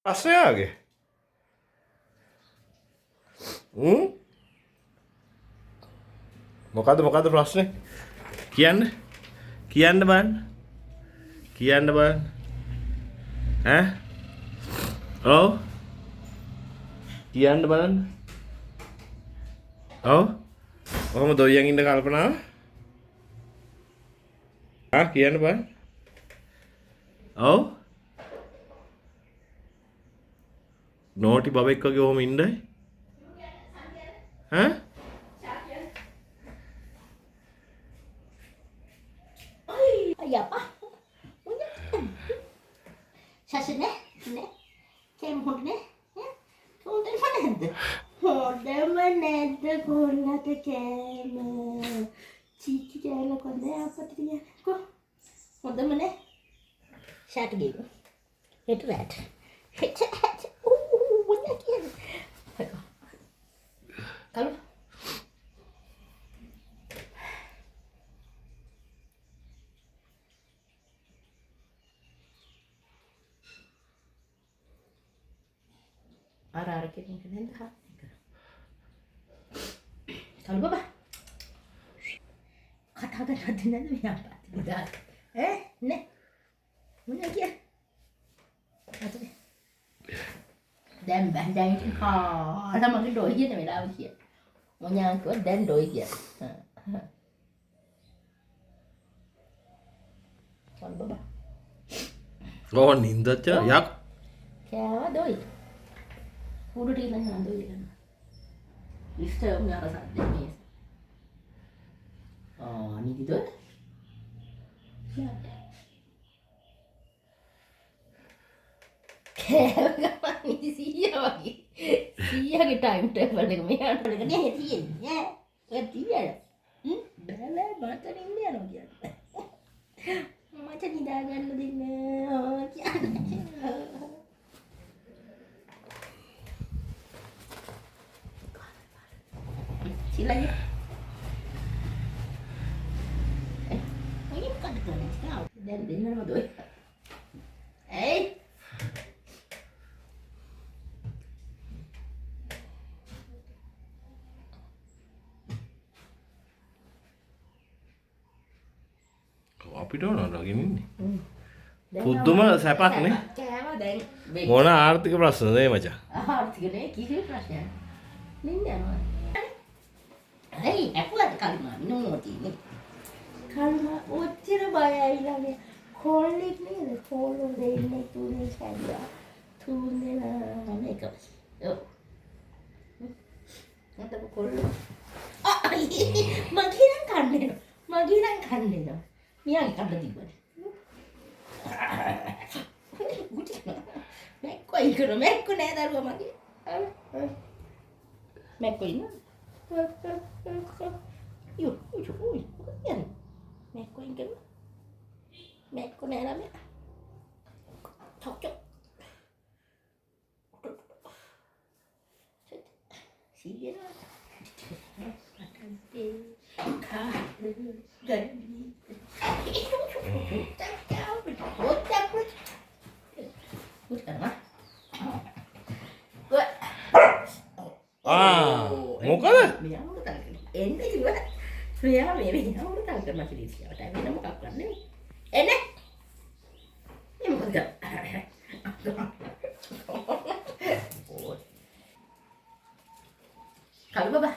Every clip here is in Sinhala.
ප්‍රශ්නයාගේ මොකද ප්‍රශ්නේ කියන්න බං ඈ ඔව් කියන්න බලන්න ඔව් ඔහොම දොයියන් ඉන්න කල්පනාව කියන්න බං ඔව් නෝටි බබෙක් වගේ ඔහොම ඉන්නයි ඈ Apa? Sasune, ne? Kem hodne? Hodne manende. Hodne manende kollata kem. Chiki kela konde apatiya. Ko. Hodne mane. Shat game. Hit rat. Hit rat. What again? Kalau Ara-ara kita kena dah. Kalau bapa, kata ada nanti nanti apa? Tidak. Ne, mana dia? Apa tu? Dan bandai itu lama ke doi je ni melawan dia. Mana aku dan doi je. Kalau bapa. O නින්දච්ච යක් Kaya doi. Udah di mana doi kan? Istri punya rasa demi. Oh, ni gitu. Ya. Kapan ni siapa lagi? Siapa ke time table ni kami ada lagi ni hati ya. Hati ya. Bela mata ni ni ano dia. Macam ni dah kan lu ni. Oh, sila je. Ini bukan dekat ni kau. Dan dia nama doi. අපිට නගින් ඉන්නේ පුදුම සැපක් නේ කෑම දැන් මොන ආර්ථික ප්‍රශ්නද මේ මචං ආර්ථික නේ කිසි ප්‍රශ්නයක් නින්ද යනවා ඇයි ඇපුවත් කල්මා නෝතිනේ කල්මා ඔච්චර බයයි ළඟ කොල්ලෙක් නේද කොල්ලෝ දෙන්නේ තුනේ සැරියා තුනේ මේක ඔව් නැත්නම් කොල්ලෝ මගේ නම් කන්නේ නෝ මියාගේ කඩලා තිබ්බනේ මැක්කෝ ඉකර මැක්කෝ නෑ දරුවා මගේ මැක්කෝ ඉන්න යෝ යන් මැක්කෝ ඉකර මැක්කෝ නෑ ළමයා tok සීයනා අතන්තේ ගන්නේ මොකද එන්නේ කිව්වා මෙයා මේ වෙනවුරු තල් කරලා කිරිසියට වෙන මොකක් කරන්නේ එන්නේ මේ මොකද කල් බබා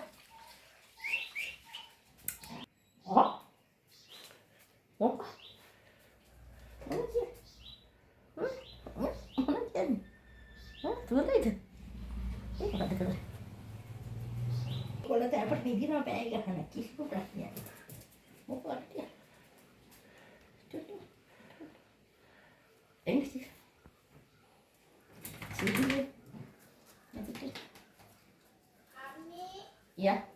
Kalau tak dapat pergi nak pergi ke sana, kisah berasnya. Mau apa dia? Tuh. Ini sih. Sini. Nanti tu. Ya.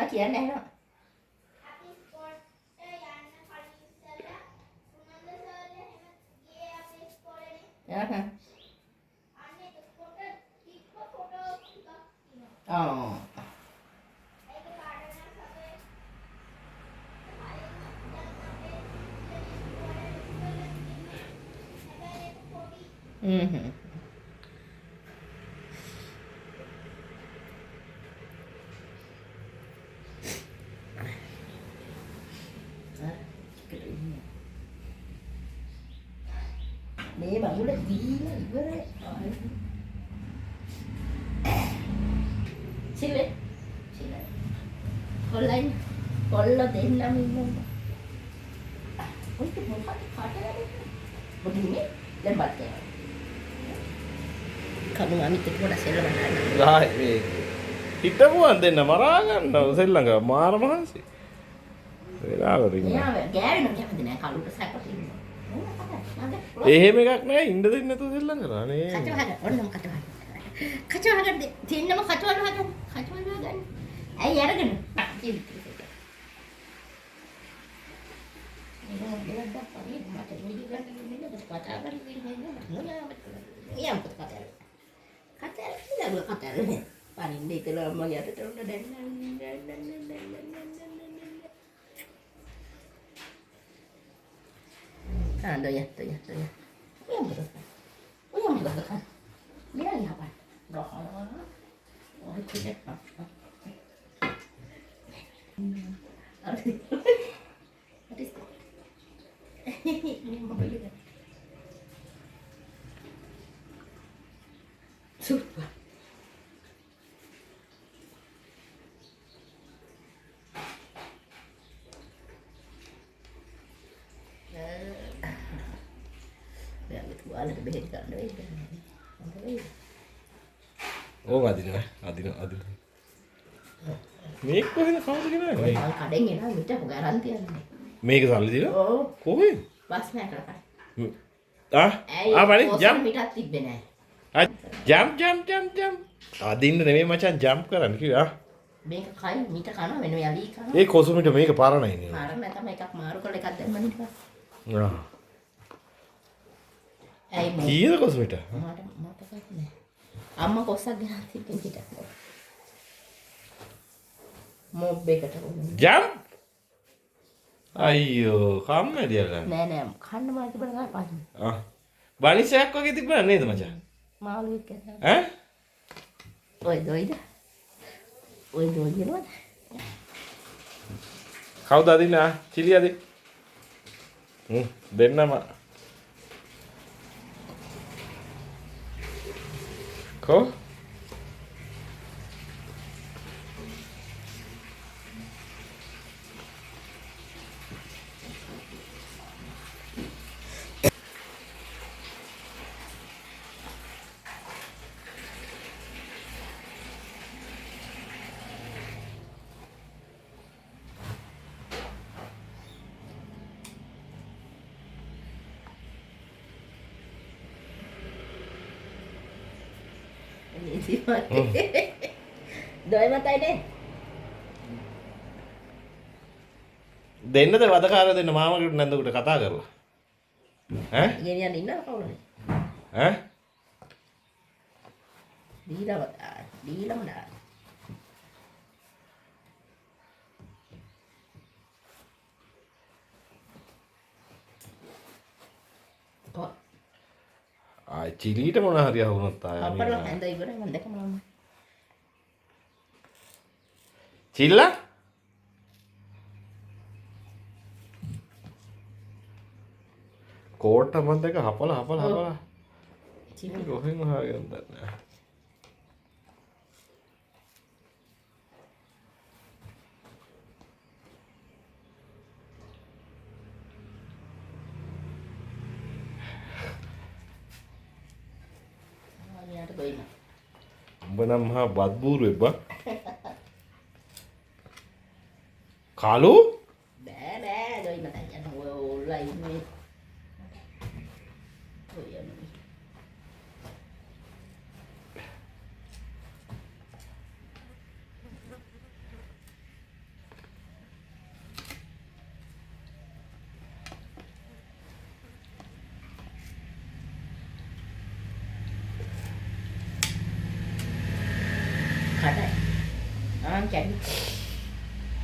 Kian dah nak. Oh. මේ බමුණ දීලා ඉවරයි. සිල්ලේ. සිල්ලේ. කොල්ලයි. කොල්ල දෙන්නම ඉන්නවා. ඔය මොකක්ද කාටද? බොදුනේ දැන් බත්. කමු අනිත් එක පොඩ සෙල්ලම ගන්න. ආයි මේ හිටපුවන් දෙන්න මරා ගන්නව සෙල්ලංග මාර මහන්සි. වෙලාවට ඉන්න. එයා ගෑවෙන්න කැමති නෑ කලුට සැකටින්න. එහෙම එකක් නෑ ඉන්න දෙන්නේ නැතුව සෙල්ලම් කරා නේ. කචවහග ඔන්නම කචවහග. කචවහග දෙන්නම කචවහග හදන්න. කචවහග හදන්න. ඇයි අරගෙන? paling di kalau mau ya itu udah dan tuh ya yang betul kan dia apa oh tidak Super. Ya gitu ada beda kan deh. Oh adina. මේක කොහෙද කවුද කියන්නේ? මම කඩෙන් එනවා මිට ගැරන්ටි යන්නේ. මේක සල්ලි දීලා? ඔව්. කොහෙද? බස් නෑ බලි ජම්ප් මිටක් තිබ්බේ නෑ. ජම්ප්. අදින්න නෙමෙයි මචං ජම්ප් කරන්න කිව්වා. මේක කයි මිට කන වෙන යලි කන. ඒ කොසුමිට මේක පාරණයි නේ. පාරණ නැතම එකක් මාරු කරලා එකක් දැම්මම ඊට පස්සේ. ආ. ඇයි මම කීයද කොසුමිට? මට මතකයි නෑ. අම්මා කොස්සක් ගෙනත් තිබ්බේ පිටක්. මොබ් එකට ජම්ප් අයියෝ කම්මැලිය ගන්න නෑ කන්න මාත් තිබුණ ගා පාස් බනිසයක් වගේ තිබුණා නේද මචං මාළුවෙක් කියලා ඈ ඔය දොයිද නේද කවුද අදින්න චිලි අදින් දෙන්නම කො දොයි මතයි නේ දෙන්නද වදකාරය දෙන්න මාමකට නැන්දකට කතා කරලා ඈ ගෙනියන්න ඉන්නව කවුරුද ඈ දීලම නා ආයි චිලීට මොන හරි අහුනොත් ආය අපර හැන්ද ඉවරයි මම දැකම මම චිල්ලා කෝට්ට මන් දෙක හපලා චිලි කොහෙන් හොයාගෙන දන්නේ යාට දොයිම උඹ නම් මහා බද්බූරුවෙක් බා කාලු බෑ දොයිම තයි යන ඔය ඔල්ලා ඉන්නේ ඔය යන්නේ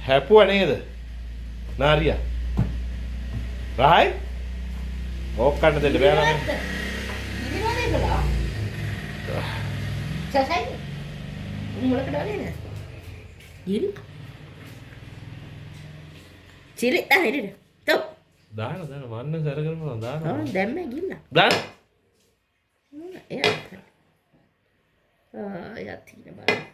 හැපුව නේද නාරියා රහයි ඕක කන්න දෙන්න බෑ නේද selesai. Mula kedua ni. Diri. Cilik dah ini dah. Tuh. දාන මන්න සැර කරනවා දාන. Oh, දැම්ම ගිල්ලා. දාන. එයා. එයා තියෙන බලන්න.